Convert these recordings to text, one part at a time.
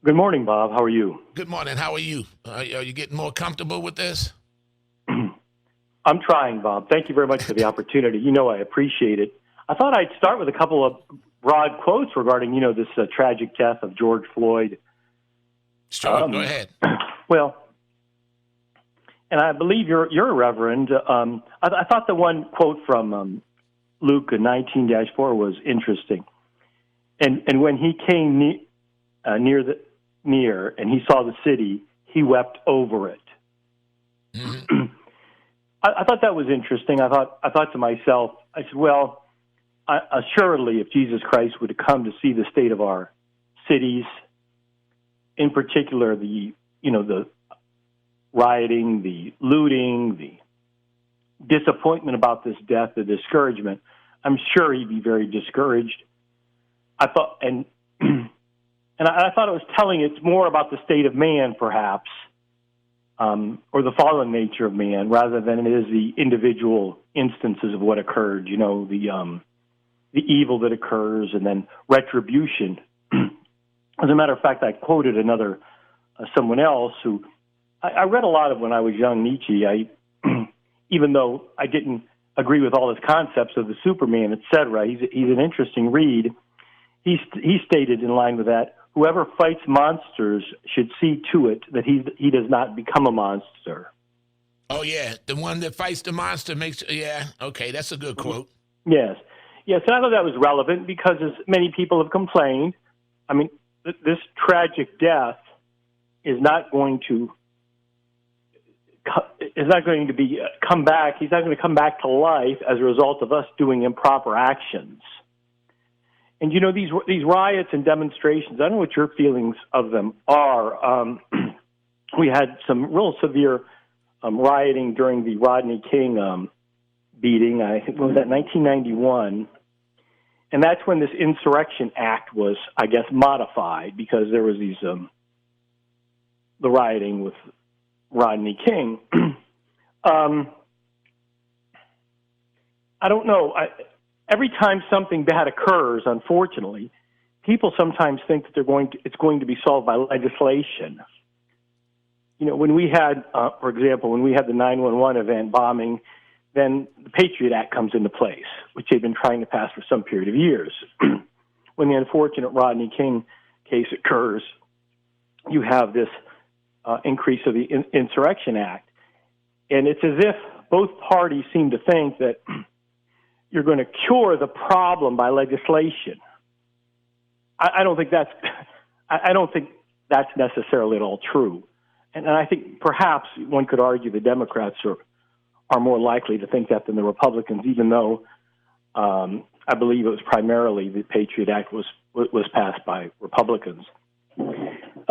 Good morning, Bob. How are you? Good morning. How are you? Are you getting more comfortable with this? I'm trying, Bob. Thank you very much for the opportunity. You know I appreciate it. I thought I'd start with a couple of broad quotes regarding, this tragic death of George Floyd. Sure. Go ahead. Well, and I believe you're a reverend. I thought the one quote from Luke 19-4 was interesting. And when he came near and he saw the city, he wept over it. Mm-hmm. I thought that was interesting. I thought to myself, I said, well, assuredly, if Jesus Christ would come to see the state of our cities, in particular the rioting, the looting, the disappointment about this death, the discouragement, I'm sure he'd be very discouraged. I thought, and I thought it was telling it's more about the state of man, perhaps, or the fallen nature of man, rather than it is the individual instances of what occurred. The evil that occurs, and then retribution. As a matter of fact, I quoted someone else who I read a lot of when I was young, Nietzsche. Even though I didn't agree with all his concepts of the Superman, etc., he's an interesting read. He stated in line with that, whoever fights monsters should see to it that he does not become a monster. Oh, yeah. The one that fights the monster makes, yeah. Okay, that's a good quote. Yes. Yes, and I thought that was relevant because as many people have complained, I mean, this tragic death is not going to be come back. He's not going to come back to life as a result of us doing improper actions. And these riots and demonstrations, I don't know what your feelings of them are. We had some real severe rioting during the Rodney King beating. I think it was that 1991. And that's when this Insurrection Act was, I guess, modified because there was the rioting with Rodney King. I don't know. Every time something bad occurs, unfortunately, people sometimes think that it's going to be solved by legislation. When we had, for example, when we had the 911 event bombing, then the Patriot Act comes into place, which they've been trying to pass for some period of years. When the unfortunate Rodney King case occurs, you have this increase of the Insurrection Act. And it's as if both parties seem to think that you're going to cure the problem by legislation. I don't think that's necessarily at all true. And I think perhaps one could argue the Democrats are more likely to think that than the Republicans, even though I believe it was primarily the Patriot Act was passed by Republicans. There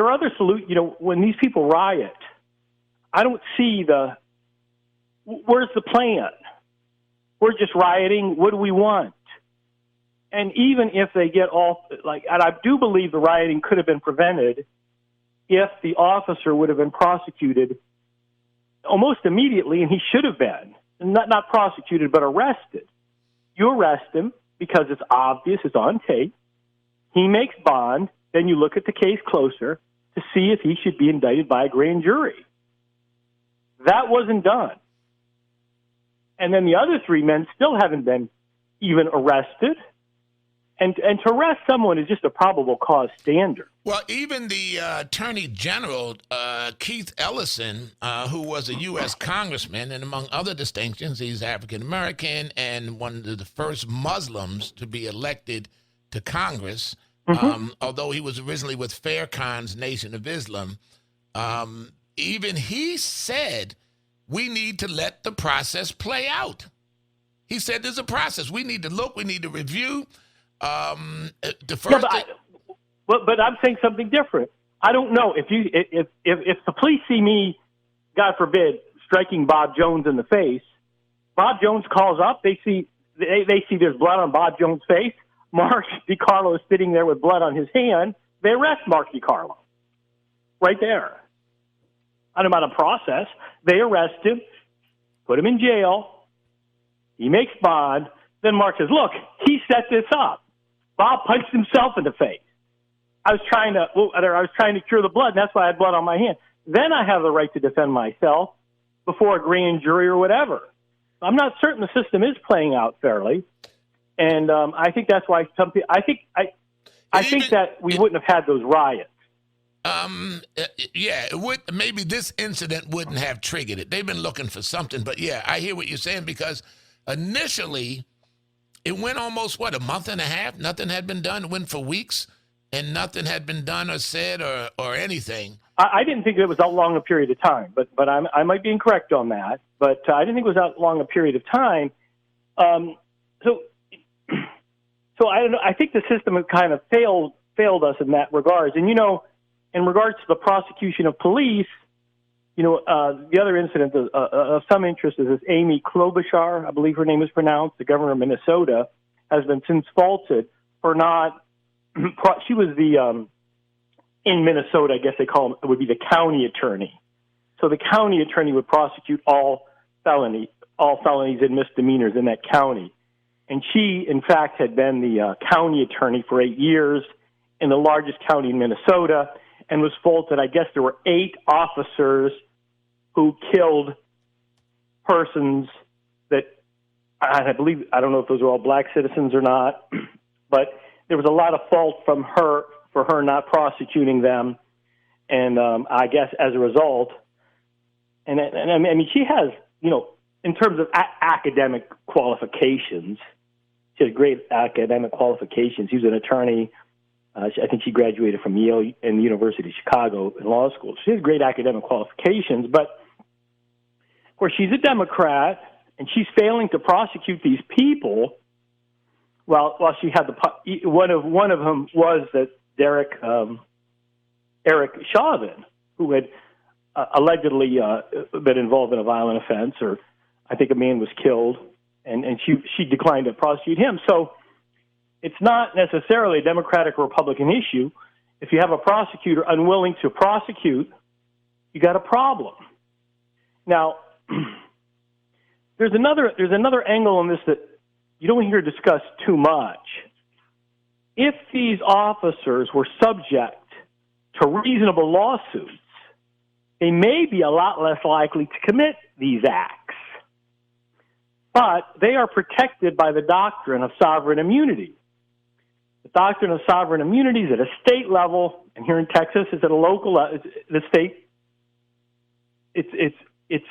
are other solutions. When these people riot, I don't see where's the plan? We're just rioting. What do we want? And even if they get off, and I do believe the rioting could have been prevented if the officer would have been prosecuted almost immediately, and he should have been, not prosecuted, but arrested. You arrest him because it's obvious, it's on tape. He makes bond, then you look at the case closer to see if he should be indicted by a grand jury. That wasn't done. And then the other three men still haven't been even arrested. And to arrest someone is just a probable cause standard. Well, even the Attorney General, Keith Ellison, who was a U.S. congressman, and among other distinctions, he's African-American and one of the first Muslims to be elected to Congress, although he was originally with Farrakhan's Nation of Islam. Even he said, we need to let the process play out. He said there's a process. We need to look, we need to review. The first but I'm saying something different. I don't know if the police see me, God forbid, striking Bob Jones in the face. Bob Jones calls up. They see there's blood on Bob Jones' face. Mark DiCarlo is sitting there with blood on his hand. They arrest Mark DiCarlo right there. I don't know about a process. They arrest him, put him in jail. He makes bond. then Mark says, look, he set this up. Bob punched himself in the face. I was trying to cure the blood, and that's why I had blood on my hand. Then I have the right to defend myself before a grand jury or whatever. I'm not certain the system is playing out fairly, and I think that's why some people. I think that we wouldn't have had those riots. Yeah, it would. Maybe this incident wouldn't have triggered it. They've been looking for something, but yeah, I hear what you're saying, because initially it went almost a month and a half. Nothing had been done. It went for weeks, and nothing had been done or said or anything. I didn't think it was that long a period of time, but I might be incorrect on that. But I didn't think it was that long a period of time. So I don't know. I think the system has kind of failed us in that regards. And in regards to the prosecution of police, the other incident of some interest is this Amy Klobuchar, I believe her name is pronounced, the governor of Minnesota, has been since faulted for not. She was the in Minnesota, I guess they call him, it would be the county attorney. So the county attorney would prosecute all felonies and misdemeanors in that county. And she, in fact, had been the county attorney for 8 years in the largest county in Minnesota, and was faulted. I guess there were 8 officers who killed persons that I believe, I don't know if those were all black citizens or not, but there was a lot of fault from her for her not prosecuting them. And I guess as a result, and I mean, she has, in terms of academic qualifications, she has great academic qualifications. She was an attorney. I think she graduated from Yale and the University of Chicago in law school. She has great academic qualifications, but of course she's a Democrat, and she's failing to prosecute these people. While she had one of them was that Eric Chauvin, who had allegedly been involved in a violent offense, or I think a man was killed, and she declined to prosecute him. So it's not necessarily a Democratic or Republican issue. If you have a prosecutor unwilling to prosecute, you got a problem. Now, there's another angle on this that you don't hear discussed too much. If these officers were subject to reasonable lawsuits, they may be a lot less likely to commit these acts. But they are protected by the doctrine of sovereign immunity. The doctrine of sovereign immunity is at a state level, and here in Texas, it's at a local level. The state, it's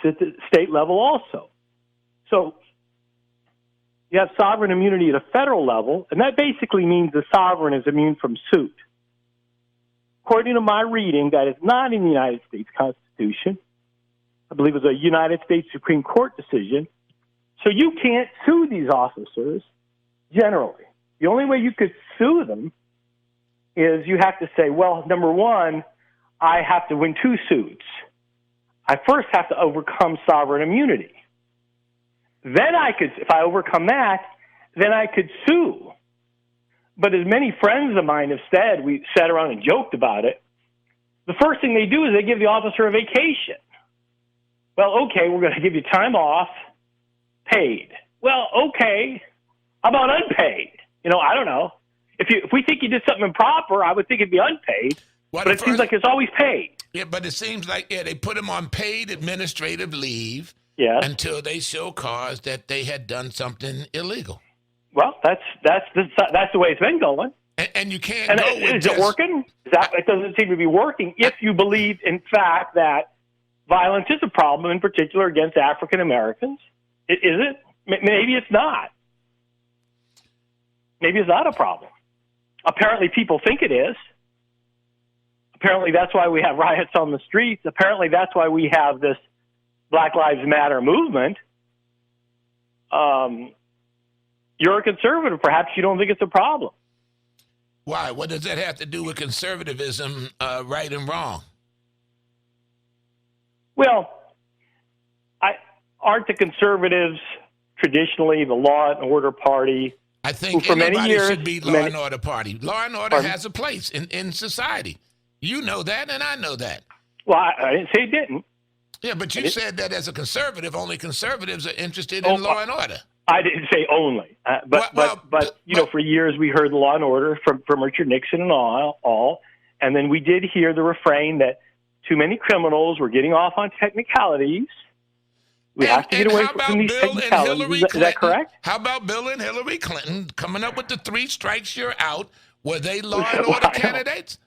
at the state level also. So you have sovereign immunity at a federal level, and that basically means the sovereign is immune from suit. According to my reading, that is not in the United States Constitution. I believe it was a United States Supreme Court decision. So you can't sue these officers generally. The only way you could sue them is you have to say, well, number one, I have to win 2 suits. I first have to overcome sovereign immunity. Then if I overcome that, then I could sue. But as many friends of mine have said, we sat around and joked about it, the first thing they do is they give the officer a vacation. Well, okay, we're going to give you time off, paid. Well, okay, how about unpaid? I don't know. If we think you did something improper, I would think it'd be unpaid. But it seems like it's always paid. Yeah, but it seems like, they put him on paid administrative leave. Yes. Until they show cause that they had done something illegal. Well, that's the way it's been going. And you can't go with is it working? It doesn't seem to be working if you believe, in fact, that violence is a problem, in particular against African Americans. Is it? Maybe it's not. Maybe it's not a problem. Apparently people think it is. Apparently that's why we have riots on the streets. Apparently that's why we have this Black Lives Matter movement. You're a conservative. Perhaps you don't think it's a problem. Why? What does that have to do with conservatism, right and wrong? Well, aren't the conservatives traditionally the law and order party? I think for anybody many years, should be law and order party. Law and order has a place in society. You know that, and I know that. Well, I didn't say it didn't. Yeah, but you said that as a conservative, only conservatives are interested in law and order. I didn't say only, but for years we heard Law and Order from Richard Nixon and all, and then we did hear the refrain that too many criminals were getting off on technicalities. We have to get away from these technicalities. Is that correct? How about Bill and Hillary Clinton coming up with the 3 strikes you're out? Were they law and order candidates?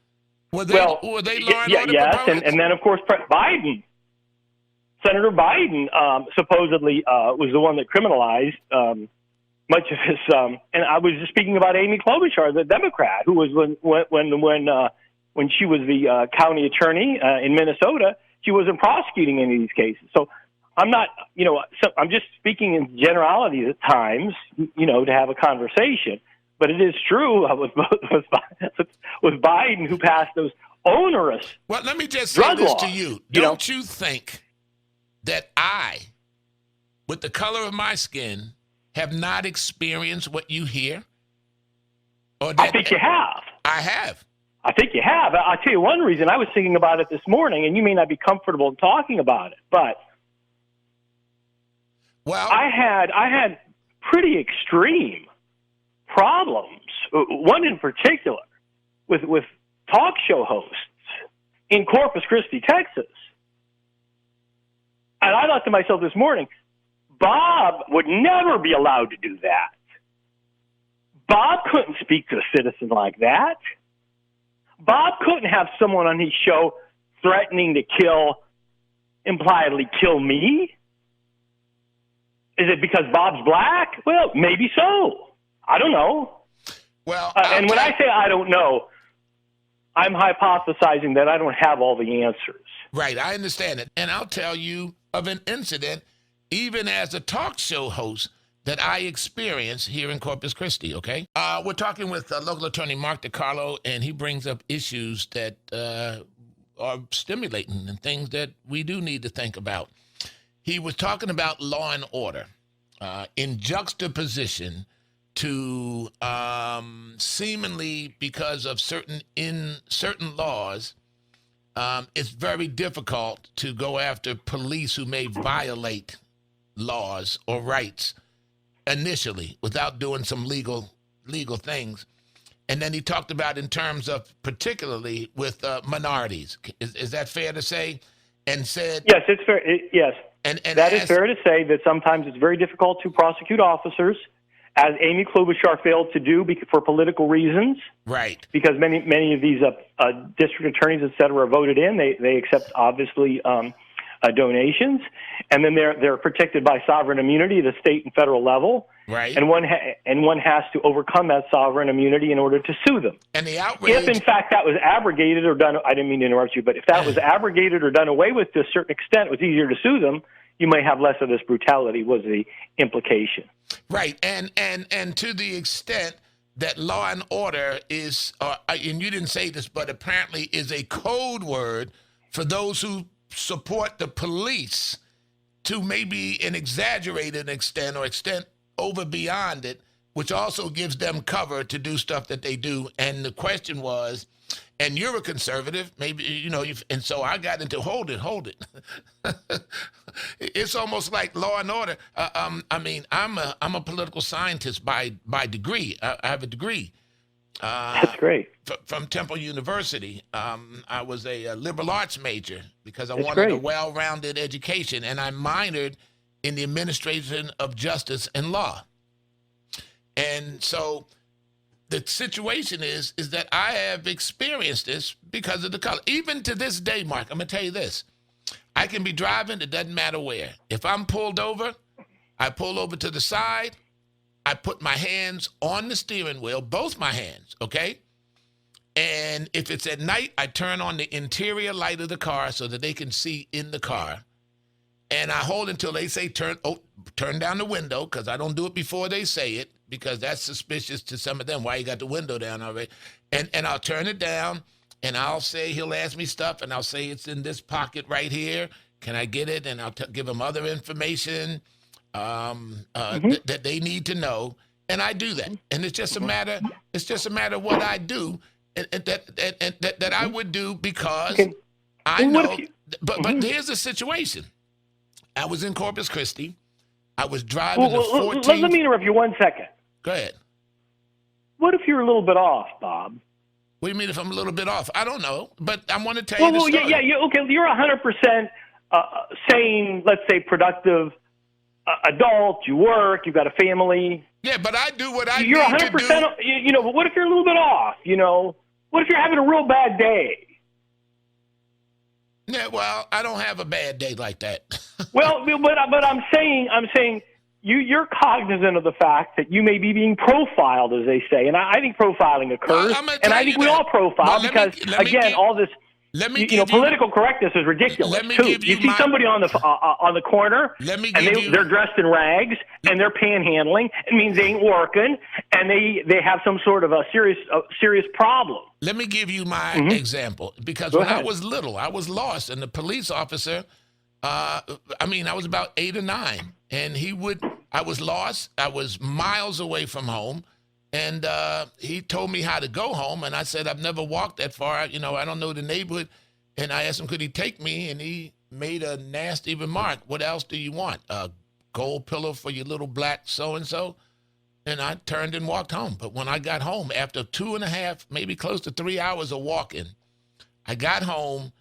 Were they law and order proponents? And then of course Biden. Senator Biden supposedly was the one that criminalized much of his. And I was just speaking about Amy Klobuchar, the Democrat, who was when she was the county attorney in Minnesota, she wasn't prosecuting any of these cases. So I'm not, I'm just speaking in generalities at times, to have a conversation. But it is true was Biden who passed those onerous. Well, let me just say this to you. Don't you think that I, with the color of my skin, have not experienced what you hear? I think you have. I have. I think you have. I'll tell you one reason. I was thinking about it this morning, and you may not be comfortable in talking about it, but I had pretty extreme problems. One in particular with talk show hosts in Corpus Christi, Texas. And I thought to myself this morning, Bob would never be allowed to do that. Bob couldn't speak to a citizen like that. Bob couldn't have someone on his show threatening to impliedly kill me. Is it because Bob's black? Well, maybe so. I don't know. Well, and when I say I don't know, I'm hypothesizing that I don't have all the answers. Right, I understand it. And I'll tell you of an incident, even as a talk show host, that I experienced here in Corpus Christi, okay? We're talking with local attorney Mark Carlo, and he brings up issues that are stimulating and things that we do need to think about. He was talking about law and order in juxtaposition to seemingly because of certain laws, it's very difficult to go after police who may violate laws or rights initially without doing some legal things. And then he talked about in terms of particularly with minorities. Is that fair to say? And said yes, it's fair. Yes, and that is fair to say that sometimes it's very difficult to prosecute officers, as Amy Klobuchar failed to do for political reasons. Right. Because many of these district attorneys, et cetera, are voted in. They accept, obviously, donations. And then they're protected by sovereign immunity at the state and federal level. Right. And one has to overcome that sovereign immunity in order to sue them. And the outrage. If, in fact, that was abrogated or done, I didn't mean to interrupt you, but if that was abrogated or done away with to a certain extent, it was easier to sue them, you may have less of this brutality was the implication. Right, and to the extent that law and order is, and you didn't say this, but apparently is a code word for those who support the police to maybe an exaggerated extent or extent over beyond it, which also gives them cover to do stuff that they do. And the question was, and you're a conservative, maybe, and so I got into hold it. It's almost like law and order. I'm a political scientist by degree. I have a degree. That's great. From Temple University. I was a liberal arts major because I wanted a well-rounded education, and I minored in the administration of justice and law. And so the situation is that I have experienced this because of the color. Even to this day, Mark, I'm going to tell you this. I can be driving, it doesn't matter where. If I'm pulled over, I pull over to the side, I put my hands on the steering wheel, both my hands, okay? And if it's at night, I turn on the interior light of the car so that they can see in the car. And I hold until they say turn down the window, because I don't do it before they say it, because that's suspicious to some of them. Why you got the window down already? And I'll turn it down, and I'll say, he'll ask me stuff, and I'll say it's in this pocket right here. Can I get it? And I'll give them other information that they need to know, and I do that. And it's just a matter. It's just a matter of what I do, and that I would do because I know. But here's the situation. I was in Corpus Christi. I was driving the 14th. Let me interrupt you 1 second. Go ahead. What if you're a little bit off, Bob? What do you mean if I'm a little bit off? I don't know, but I want to tell you the story. Okay. You're 100% sane, let's say, productive adult. You work. You've got a family. Yeah, but I do what I you're need 100%, to do. You know, but what if you're a little bit off? You know, what if you're having a real bad day? Yeah, well, I don't have a bad day like that. Well, but I'm saying. You're cognizant of the fact that you may be being profiled, as they say, and I think profiling occurs, and I think we all profile because, again, all this, political correctness is ridiculous too. You see somebody on the corner, and they're dressed in rags, and they're panhandling. It means they ain't working, and they have some sort of a serious problem. Let me give you my example, because when I was little, I was lost, and the police officer. I was about 8 or 9, and I was lost. I was miles away from home, and he told me how to go home, and I said, I've never walked that far. I don't know the neighborhood, and I asked him, could he take me, and he made a nasty remark. What else do you want? A gold pillow for your little black so-and-so? And I turned and walked home. But when I got home, after 2.5, maybe close to 3 hours of walking, I got home,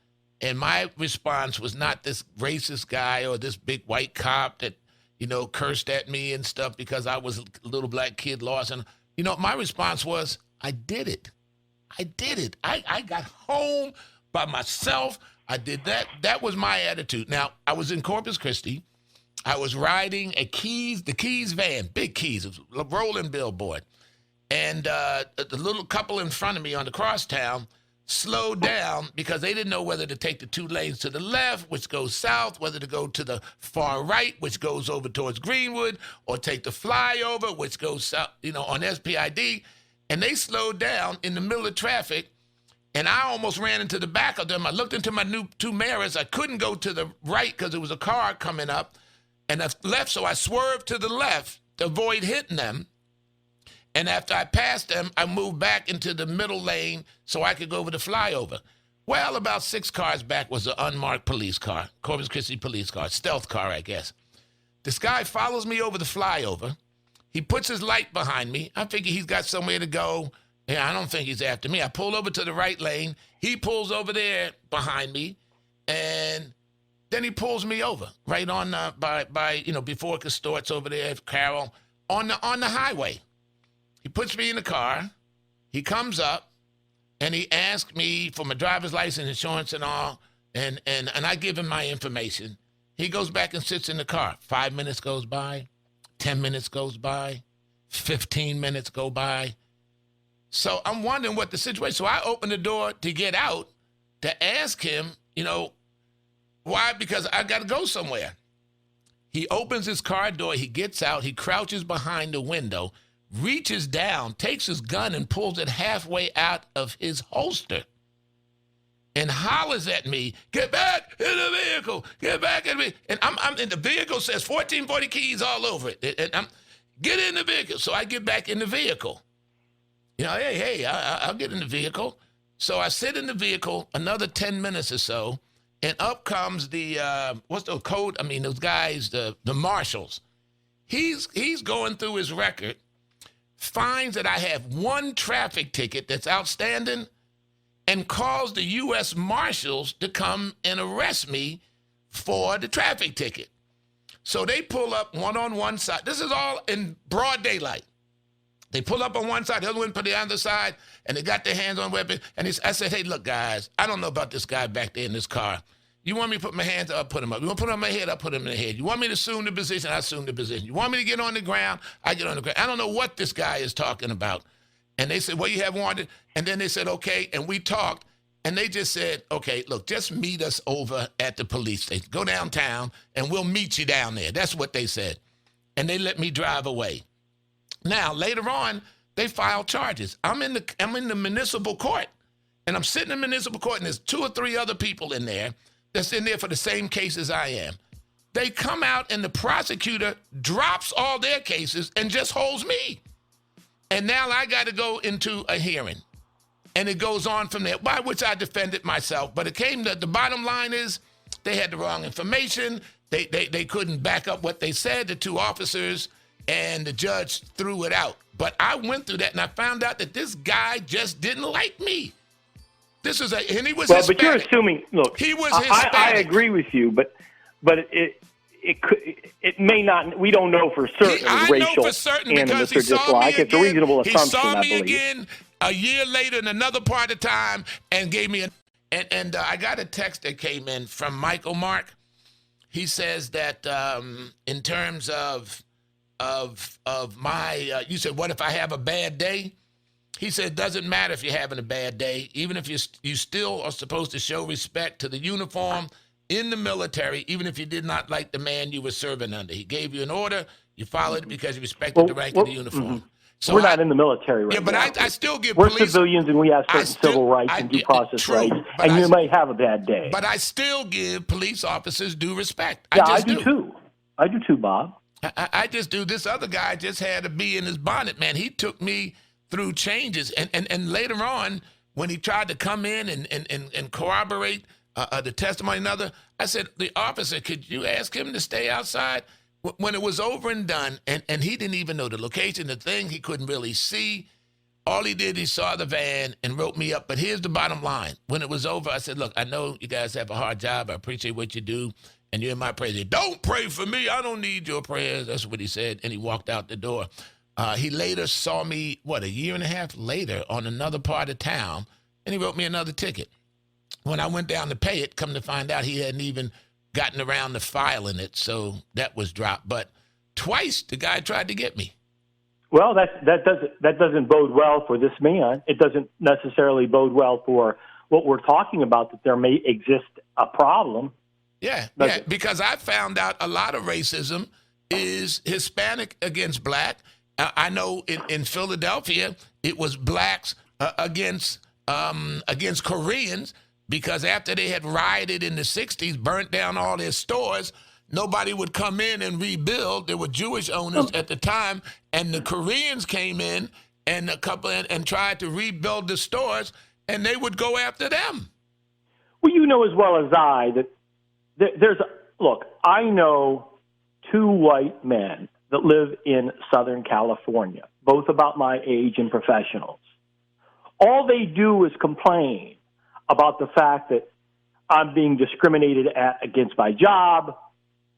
and my response was not this racist guy or this big white cop that, cursed at me and stuff because I was a little black kid lost. And, my response was, I did it. I got home by myself. I did that. That was my attitude. Now, I was in Corpus Christi. I was riding the Keys van, big Keys, it was a rolling billboard. And the little couple in front of me on the crosstown slowed down because they didn't know whether to take the 2 lanes to the left, which goes south, whether to go to the far right, which goes over towards Greenwood, or take the flyover, which goes south, on SPID. And they slowed down in the middle of traffic, and I almost ran into the back of them. I looked into my new 2 mirrors. I couldn't go to the right because there was a car coming up, and I left, so I swerved to the left to avoid hitting them. And after I passed them, I moved back into the middle lane so I could go over the flyover. Well, about 6 cars back was an unmarked police car, Corpus Christi police car, stealth car, I guess. This guy follows me over the flyover. He puts his light behind me. I figure he's got somewhere to go. Yeah, I don't think he's after me. I pull over to the right lane. He pulls over there behind me, and then he pulls me over right on by before it starts over there, Carlo, on the highway. He puts me in the car. He comes up, and he asks me for my driver's license, insurance, and all, and I give him my information. He goes back and sits in the car. 5 minutes goes by, 10 minutes goes by, 15 minutes go by. So I'm wondering what the situation. So I open the door to get out to ask him, why? Because I got to go somewhere. He opens his car door. He gets out. He crouches behind the window, reaches down, takes his gun and pulls it halfway out of his holster and hollers at me, get back in the vehicle, get back in me. And I'm in the vehicle, says 1440 keys all over it. And I'm, get in the vehicle. So I get back in the vehicle. I'll get in the vehicle. So I sit in the vehicle another 10 minutes or so, and up comes the, what's the code? Those guys, the marshals. He's going through his record, finds that I have 1 traffic ticket that's outstanding, and calls the U.S. Marshals to come and arrest me for the traffic ticket. So they pull up one on one side. This is all in broad daylight. They pull up on one side, the other one put the other side, and they got their hands on weapons. And I said, hey, look, guys, I don't know about this guy back there in this car. You want me to put my hands up, I'll put him up. You want to put him on my head, I'll put him in the head. You want me to assume the position, I assume the position. You want me to get on the ground, I get on the ground. I don't know what this guy is talking about. And they said, well, you have wanted. And then they said, okay, and we talked. And they just said, okay, look, just meet us over at the police station. Go downtown, and we'll meet you down there. That's what they said. And they let me drive away. Now, later on, they filed charges. I'm in the municipal court, and I'm sitting in municipal court, and there's 2 or 3 other people in there that's in there for the same case as I am. They come out, and the prosecutor drops all their cases and just holds me. And now I got to go into a hearing. And it goes on from there, by which I defended myself. But it came to the bottom line is they had the wrong information. They couldn't back up what they said, the two officers, and the judge threw it out. But I went through that, and I found out that this guy just didn't like me. And he was Hispanic. But you're assuming. Look, he was Hispanic. I agree with you, but it may not. We don't know for certain. I know for certain because he saw me again. It's a reasonable assumption. He saw me I believe. again a year later in another part of time and gave me and I got a text that came in from Michael Mark. He says that in terms of my, you said, what if I have a bad day? He said, it doesn't matter if you're having a bad day, even if you still are supposed to show respect to the uniform in the military, even if you did not like the man you were serving under. He gave you an order, you followed it because you respected the rank of the uniform. Mm-hmm. So we're not in the military right now. Yeah, but I still give We're police... civilians and we have certain civil rights and due process rights, and you might have a bad day. But I still give police officers due respect. Yeah, I do too. I do too, Bob. I just do. This other guy just had a bee in his bonnet, man. He took me through changes. And later on, when he tried to come in and corroborate the testimony of another, I said, the officer, could you ask him to stay outside? When it was over and done, and he didn't even know the location, the thing, he couldn't really see. All he did, he saw the van and wrote me up. But here's the bottom line. When it was over, I said, look, I know you guys have a hard job. I appreciate what you do. And you're in my prayers. Don't pray for me. I don't need your prayers. That's what he said. And he walked out the door. He later saw me, a year and a half later on another part of town, and he wrote me another ticket. When I went down to pay it, come to find out he hadn't even gotten around to filing it, so that was dropped. But twice the guy tried to get me. Well, that doesn't bode well for this man. It doesn't necessarily bode well for what we're talking about, that there may exist a problem. Yeah, because I found out a lot of racism is Hispanic against black. I know in Philadelphia it was blacks against Koreans, because after they had rioted in the 60s, burnt down all their stores, nobody would come in and rebuild. There were Jewish owners at the time, and the Koreans came in and and tried to rebuild the stores, and they would go after them. Well, you know as well as I that look, I know two white men that live in Southern California, both about my age and professionals. All they do is complain about the fact that I'm being discriminated against my job.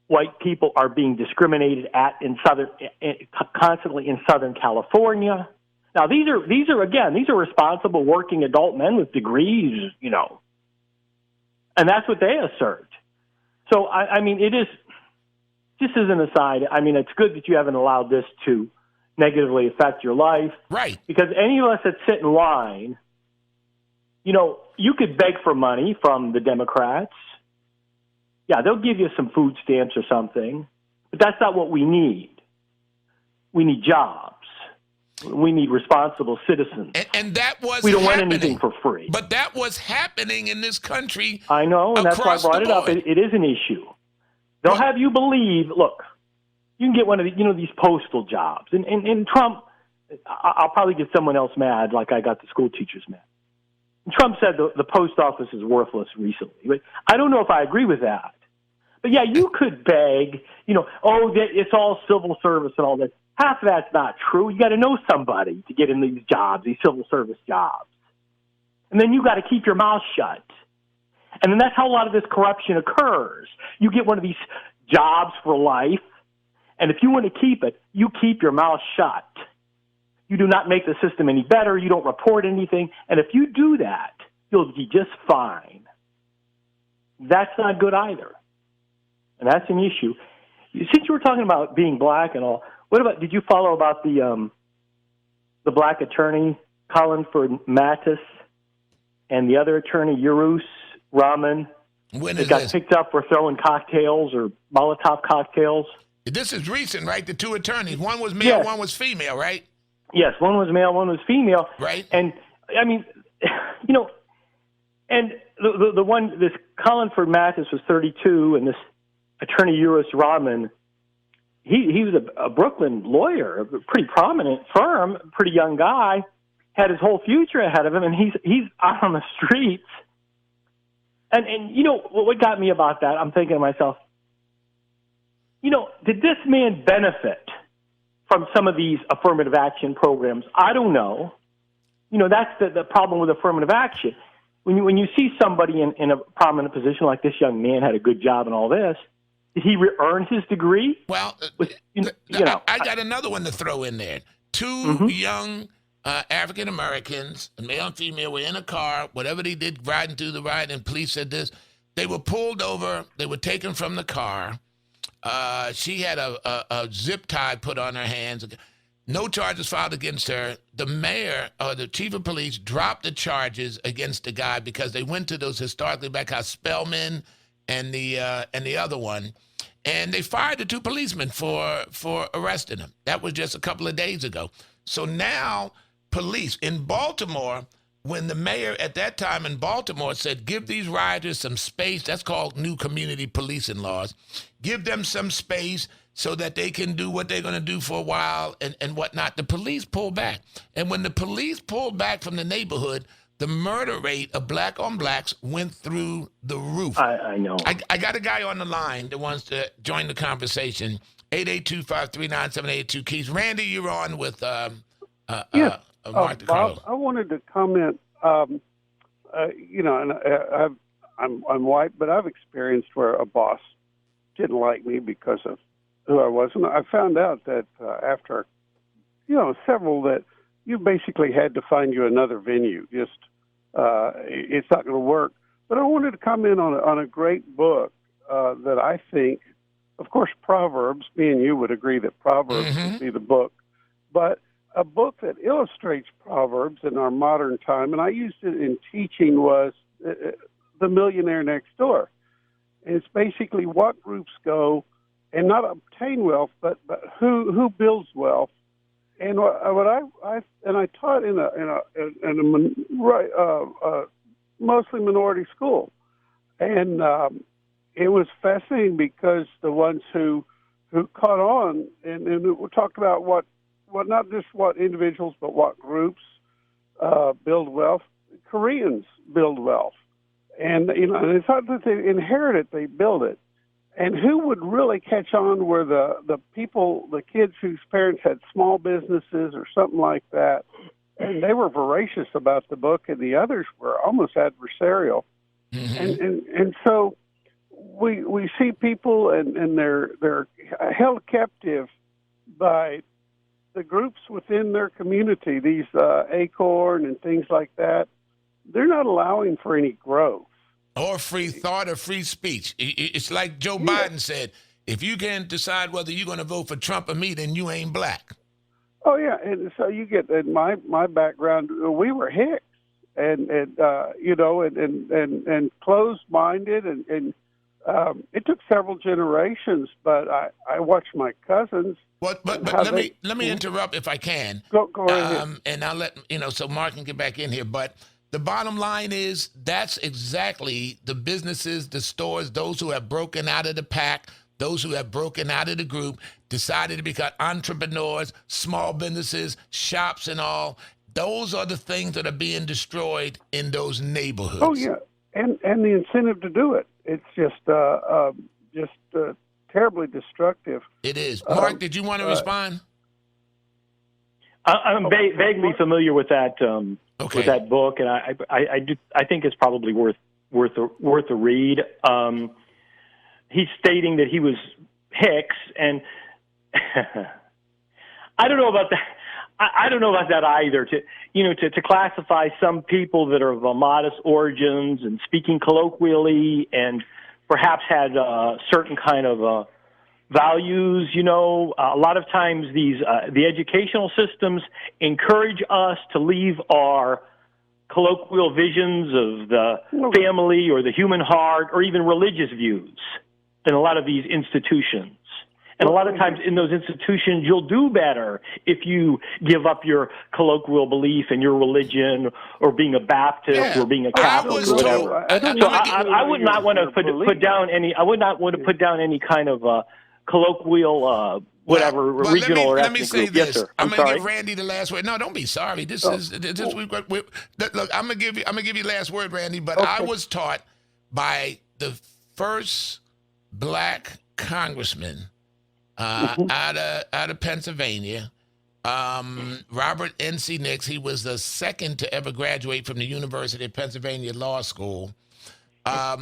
White people are being discriminated at constantly in Southern California. Now, these are responsible working adult men with degrees, and that's what they assert. So, I mean, it is, just as an aside, I mean, it's good that you haven't allowed this to negatively affect your life. Right. Because any of us that sit in line, you could beg for money from the Democrats. Yeah, they'll give you some food stamps or something, but that's not what we need. We need jobs. We need responsible citizens. And that was we don't happening. Want anything for free. But that was happening in this country. I know, and that's why I brought it up. It is an issue. They'll have you believe, look, you can get one of these postal jobs. And Trump, I'll probably get someone else mad like I got the school teachers mad. Trump said the post office is worthless recently. But I don't know if I agree with that. But, yeah, you could beg, it's all civil service and all that. Half of that's not true. You got to know somebody to get in these jobs, these civil service jobs. And then you got to keep your mouth shut. And then that's how a lot of this corruption occurs. You get one of these jobs for life, and if you want to keep it, you keep your mouth shut. You do not make the system any better. You don't report anything. And if you do that, you'll be just fine. That's not good either. And that's an issue. Since you were talking about being black and all, did you follow about the black attorney, Colin Mattis, and the other attorney, Urus Rahman, that got picked up for throwing cocktails or Molotov cocktails? This is recent, right? The two attorneys. One was male, One was female, right? Yes, one was male, one was female. Right. And, I mean, and the one, this Colin Mattis was 32, and this attorney, Urus Rahman, he was a Brooklyn lawyer, a pretty prominent firm, pretty young guy, had his whole future ahead of him, and he's out on the streets. And what got me about that, I'm thinking to myself, did this man benefit from some of these affirmative action programs? I don't know. That's the problem with affirmative action. When you see somebody in a prominent position like this young man had a good job and all this, did he earn his degree? Well, I got another one to throw in there. Two young African Americans, male and female, were in a car, whatever they did, riding through the ride, and police said this. They were pulled over. They were taken from the car. She had a zip tie put on her hands. No charges filed against her. The mayor or the chief of police dropped the charges against the guy because they went to those historically black guys, Spellman and the other one, and they fired the two policemen for arresting him. That was just a couple of days ago. So now police in Baltimore, when the mayor at that time in Baltimore said, give these rioters some space, that's called new community policing laws, give them some space so that they can do what they're going to do for a while and whatnot. The police pulled back. And when the police pulled back from the neighborhood, the murder rate of black on blacks went through the roof. I know. I got a guy on the line that wants to join the conversation. 882-539-782. Keith. Randy, you're on with yes. Mark Carlo. I wanted to comment, and I'm white, but I've experienced where a boss didn't like me because of who I was. And I found out that after, several, that you basically had to find you another venue. Just it's not going to work. But I wanted to comment on a great book that I think, of course, Proverbs, me and you would agree that Proverbs would be the book, but a book that illustrates Proverbs in our modern time, and I used it in teaching, was The Millionaire Next Door. And it's basically what groups go and not obtain wealth, but who builds wealth. And what I taught in a mostly minority school, and it was fascinating because the ones who caught on and we talked about what not just what individuals but what groups build wealth. Koreans build wealth, and it's not that they inherit it; they build it. And who would really catch on were the people, the kids whose parents had small businesses or something like that, and they were voracious about the book, and the others were almost adversarial. And so we see people and they're held captive by the groups within their community, these Acorn and things like that. They're not allowing for any growth. Or free thought or free speech. It's like Joe Biden said, if you can't decide whether you're going to vote for Trump or me, then you ain't black. Oh, yeah. And so you get, in my background, we were Hicks and closed-minded. And it took several generations, but I watched my cousins. But let me interrupt if I can. Go ahead. And I'll let, so Mark can get back in here. But the bottom line is that's exactly the businesses, the stores, those who have broken out of the pack, those who have broken out of the group, decided to become entrepreneurs, small businesses, shops and all. Those are the things that are being destroyed in those neighborhoods. Oh, yeah. And the incentive to do it. It's just terribly destructive. It is. Mark, did you want to respond? I'm vaguely familiar with that with that book, and I think it's probably worth a read. He's stating that he was Hicks, and I don't know about that. I don't know about that either. To classify some people that are of modest origins and speaking colloquially, and perhaps had certain kind of values. A lot of times the educational systems encourage us to leave our colloquial visions of the family or the human heart or even religious views in a lot of these institutions. And a lot of times in those institutions, you'll do better if you give up your colloquial belief and your religion, or being a Baptist or being a Catholic or whatever. I would not want to put down any. I would not want to put down any kind of colloquial regional or ethnic let me say group. This. Yes, sir. I'm sorry. going to give Randy the last word. No, don't be sorry. Look, I'm going to give you the last word, Randy. But I was taught by the first black congressman out of Pennsylvania. Robert N.C. Nix, he was the second to ever graduate from the University of Pennsylvania Law School.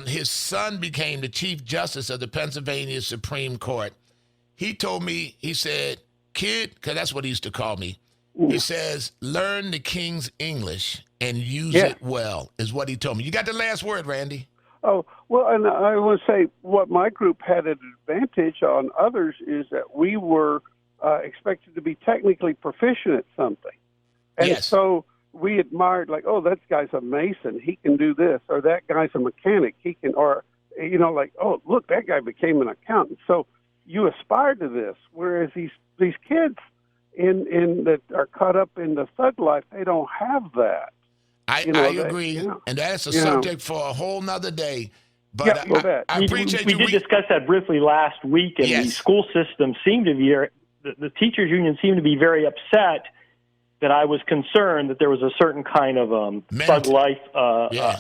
His son became the Chief Justice of the Pennsylvania Supreme Court. He told me, he said, kid, because that's what he used to call me. He says, learn the King's English and use it well, is what he told me. You got the last word, Randy. Oh, well, and I want to say what my group had an advantage on others is that we were expected to be technically proficient at something. And so we admired, like, oh, that guy's a mason. He can do this. Or that guy's a mechanic. He can, or, you know, like, oh, look, that guy became an accountant. So you aspire to this, whereas these kids in that are caught up in the thug life, they don't have that. I agree, and that's a subject for a whole nother day. But I appreciate we did discuss that briefly last week, and the school system seemed to be, the teachers union seemed to be very upset that I was concerned that there was a certain kind of thug life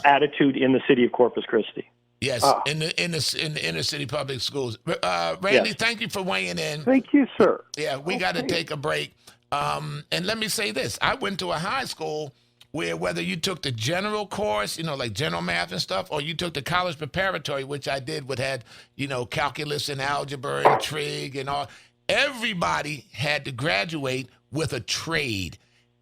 attitude in the city of Corpus Christi. Yes, in the inner city public schools. Randy, thank you for weighing in. Thank you, sir. Yeah, we got to take a break. And let me say this. I went to a high school where whether you took the general course, you know, like general math and stuff, or you took the college preparatory, which I did, which had, you know, calculus and algebra and trig and all, everybody had to graduate with a trade.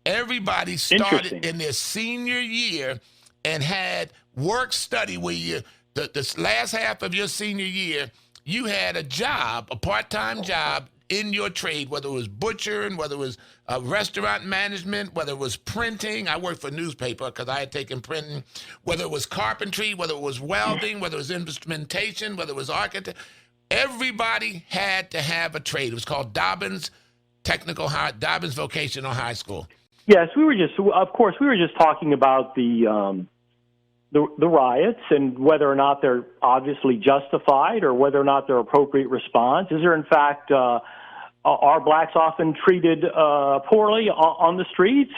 Everybody started in their senior year and had work study where you, the last half of your senior year, you had a job, a part-time job in your trade, whether it was butchering, whether it was restaurant management, whether it was printing. I worked for a newspaper because I had taken printing, whether it was carpentry, whether it was welding, whether it was instrumentation, whether it was architect. Everybody had to have a trade. It was called Dobbins Vocational High School. Yes, we were just talking about the riots and whether or not they're obviously justified or whether or not they're appropriate response. Is there, in fact, are blacks often treated poorly on the streets?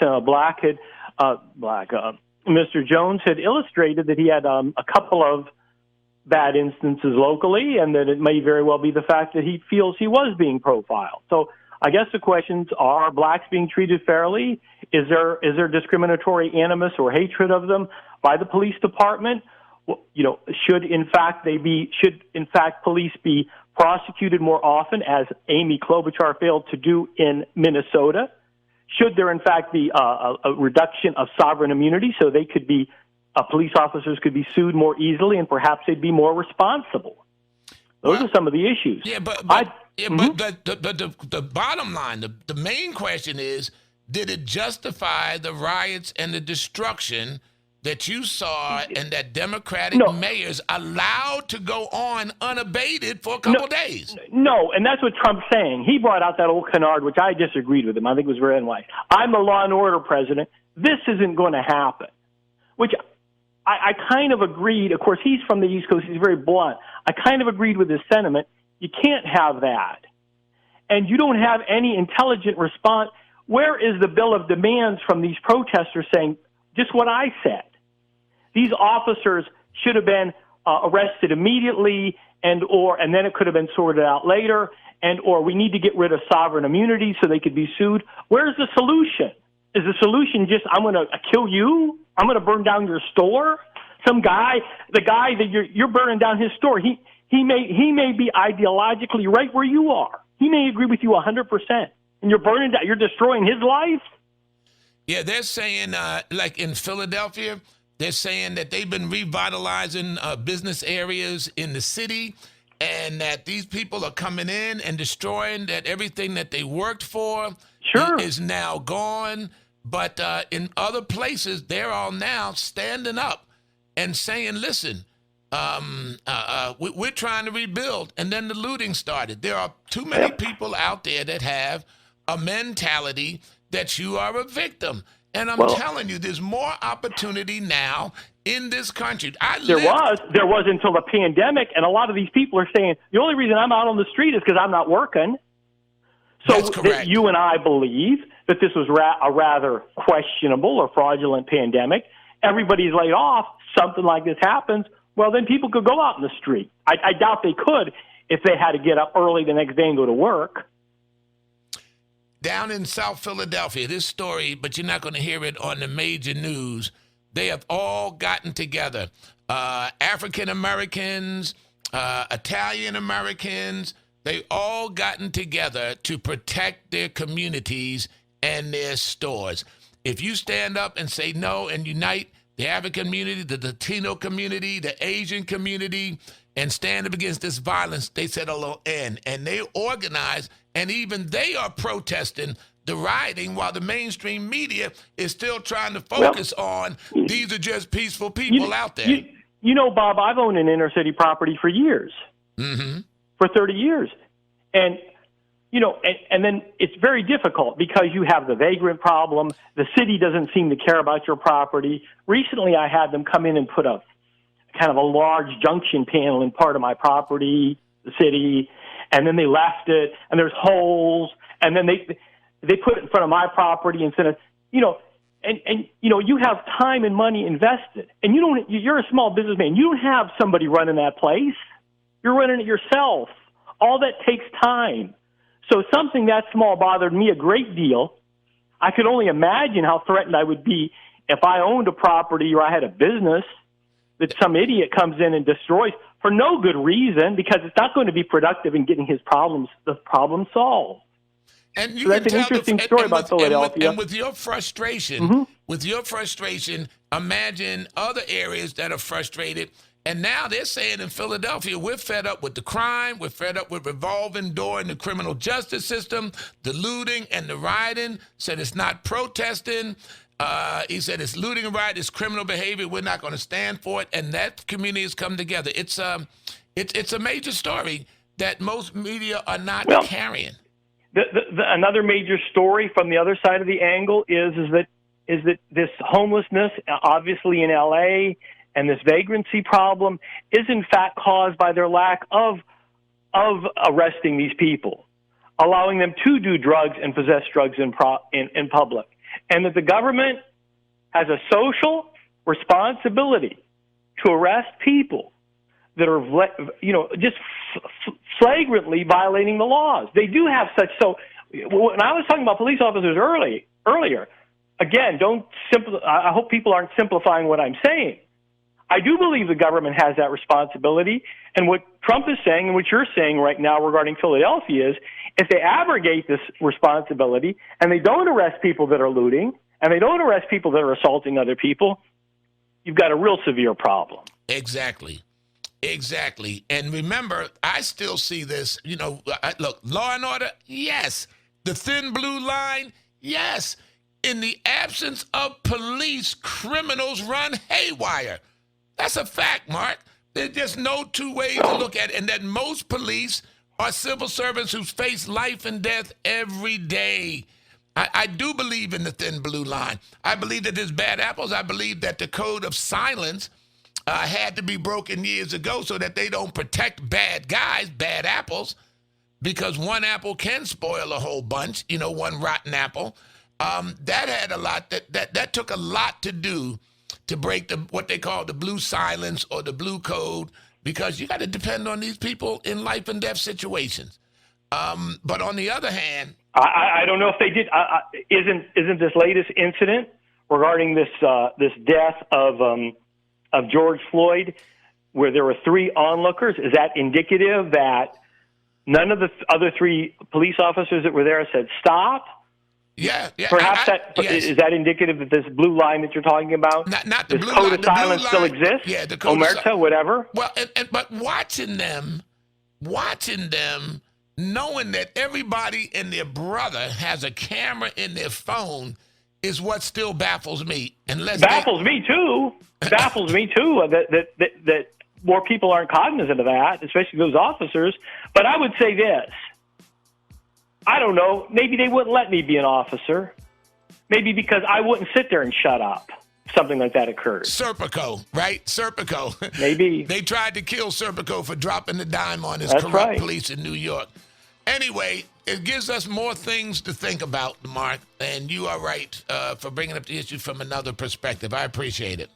Mr. Jones had illustrated that he had a couple of bad instances locally, and that it may very well be the fact that he feels he was being profiled. So I guess the questions are blacks being treated fairly? Is there discriminatory animus or hatred of them by the police department? You know, should in fact police be prosecuted more often, as Amy Klobuchar failed to do in Minnesota? Should there in fact be a reduction of sovereign immunity so they could be police officers could be sued more easily and perhaps they'd be more responsible? Those are some of the issues. Yeah, but the bottom line, the main question is, did it justify the riots and the destruction that you saw and that Democratic mayors allowed to go on unabated for a couple days? No, and that's what Trump's saying. He brought out that old canard, which I disagreed with him. I think it was very unwise. I'm the law and order president. This isn't going to happen, which I kind of agreed. Of course, he's from the East Coast. He's very blunt. I kind of agreed with his sentiment. You can't have that. And you don't have any intelligent response. Where is the bill of demands from these protesters saying just what I said? These officers should have been arrested immediately, and then it could have been sorted out later, or we need to get rid of sovereign immunity so they could be sued. Where's the solution? Is the solution just, I'm going to kill you? I'm going to burn down your store? The guy that you're burning down his store, he may be ideologically right where you are. He may agree with you 100%, and you're burning down, you're destroying his life. Yeah, they're saying, like in Philadelphia, they're saying that they've been revitalizing business areas in the city, and that these people are coming in and destroying that everything that they worked for is now gone. But in other places, they're all now standing up and saying, listen, we're trying to rebuild. And then the looting started. There are too many people out there that have a mentality that you are a victim. And I'm telling you, there's more opportunity now in this country. There was until the pandemic, and a lot of these people are saying, the only reason I'm out on the street is because I'm not working. So that's correct. You and I believe that this was a rather questionable or fraudulent pandemic. Everybody's laid off. Something like this happens. Well, then people could go out in the street. I doubt they could if they had to get up early the next day and go to work. Down in South Philadelphia, this story, but you're not going to hear it on the major news. They have all gotten together. African Americans, Italian Americans, they all gotten together to protect their communities and their stores. If you stand up and say no and unite the African community, the Latino community, the Asian community, and stand up against this violence, they said a little end. And they organize, and even they are protesting the rioting while the mainstream media is still trying to focus on these are just peaceful people out there. You know, Bob, I've owned an inner city property for years, for 30 years. And, you know, and then it's very difficult because you have the vagrant problem. The city doesn't seem to care about your property. Recently, I had them come in and put a kind of a large junction panel in part of my property, the city, and then they left it, and there's holes, and then they put it in front of my property instead of, you know, and you know, you have time and money invested, and you're a small businessman. You don't have somebody running that place. You're running it yourself. All that takes time. So something that small bothered me a great deal. I could only imagine how threatened I would be if I owned a property or I had a business that some idiot comes in and destroys for no good reason, because it's not going to be productive in getting the problem solved. And you so that's an interesting story about Philadelphia. And with your frustration, imagine other areas that are frustrated. And now they're saying in Philadelphia, we're fed up with the crime. We're fed up with revolving door in the criminal justice system, the looting and the rioting. Said it's not protesting. He said it's looting and riot, it's criminal behavior. We're not going to stand for it. And that community has come together. It's a major story that most media are not carrying. Another major story from the other side of the angle is that this homelessness, obviously in L.A., and this vagrancy problem is in fact caused by their lack of arresting these people, allowing them to do drugs and possess drugs in public, and that the government has a social responsibility to arrest people that are, you know, just flagrantly violating the laws. They do have such. So when I was talking about police officers earlier, again, I hope people aren't simplifying what I'm saying. I do believe the government has that responsibility. And what Trump is saying and what you're saying right now regarding Philadelphia is if they abrogate this responsibility and they don't arrest people that are looting and they don't arrest people that are assaulting other people, you've got a real severe problem. Exactly. And remember, I still see this, you know, look, law and order, yes. The thin blue line, yes. In the absence of police, criminals run haywire. That's a fact, Mark. There's just no two ways to look at it. And that most police are civil servants who face life and death every day. I do believe in the thin blue line. I believe that there's bad apples. I believe that the code of silence had to be broken years ago so that they don't protect bad guys, bad apples, because one apple can spoil a whole bunch, you know, one rotten apple. That had a lot, that took a lot to do to break what they call the blue silence or the blue code, because you got to depend on these people in life and death situations. But on the other hand, I don't know if they did. Isn't this latest incident regarding this death of George Floyd, where there were 3 onlookers? Is that indicative that none of the other 3 police officers that were there said stop? Yeah. Perhaps yes. Is that indicative that this blue line that you're talking about, not the this blue code line, of silence still exists? Yeah, the code Omerta, whatever. Well, but watching them, knowing that everybody and their brother has a camera in their phone is what still baffles me. Baffles me too. That more people aren't cognizant of that, especially those officers. But I would say this. I don't know. Maybe they wouldn't let me be an officer. Maybe because I wouldn't sit there and shut up. Something like that occurred. Serpico, right? Serpico. Maybe. They tried to kill Serpico for dropping the dime on his corrupt police in New York. Anyway, it gives us more things to think about, Mark. And you are right for bringing up the issue from another perspective. I appreciate it.